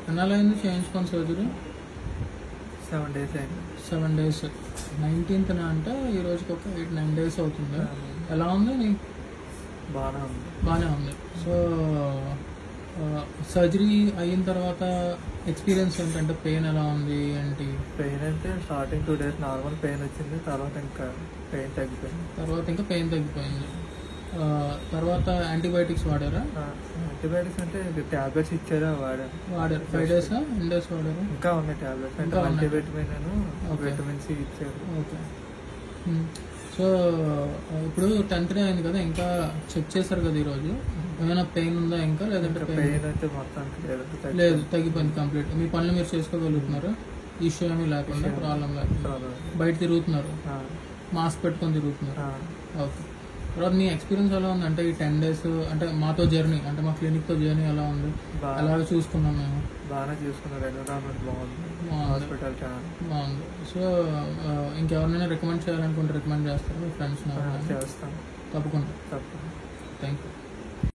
ఎన్నాళ్ళైంది చేయించుకొని surgery? 7 days అయింది. 7 days. 19th అంటే ఈ రోజుకి ఒక 8-9 days అవుతుంది. ఎలా ఉంది నీకు? బాగానే ఉంది. సో సర్జరీ అయిన తర్వాత ఎక్స్పీరియన్స్ ఏంటంటే పెయిన్ ఎలా ఉంది ఏంటి? పెయిన్ అంటే స్టార్టింగ్ 2 days నార్మల్ పెయిన్ వచ్చింది. తర్వాత ఇంకా పెయిన్ తగ్గిపోయింది. తర్వాత యాంటీబయాటిక్స్ వాడారా? యాంటీబయాటిక్స్ అంటే టాబ్లెట్స్ ఇచ్చారా? వాడారు. 5 days ఎన్ని డేస్ వాడారు? ఇంకా ఉన్నాయి టాబ్లెట్స్. అంటే విటమిన్ సి ఇచ్చారు. ఓకే. సో ఇప్పుడు 10th day అయింది కదా, ఇంకా చెక్ చేశారు కదా ఈరోజు, ఏమైనా పెయిన్ ఉందా ఇంకా? లేదంటే పెయిన్ అయితే మొత్తానికి లేదు, తగ్గిపోయింది కంప్లీట్. మీ పనులు మీరు చేసుకోగలుగుతున్నారు, ఇష్యూ ఏమీ లేకుండా, ప్రాబ్లం లేకుండా బయట తిరుగుతున్నారు, మాస్క్ పెట్టుకొని తిరుగుతున్నారు. ఓకే. తర్వాత నీ ఎక్స్పీరియన్స్ ఎలా ఉంది అంటే ఈ 10 days అంటే మాతో జర్నీ, అంటే మా క్లినిక్తో జర్నీ ఎలా ఉంది? అలాగే చూసుకున్నాం మేము. బాగానే చూసుకున్నారు. ఎన్విరాన్మెంట్ బాగుంది. హాస్పిటల్ బాగుంది. సో ఇంకెవరినైనా రికమెండ్ చేయాలనుకుంటే రికమెండ్ చేస్తారు మీ ఫ్రెండ్స్? చేస్తాను. తప్పకుండా. తప్పకుండా. Thank you.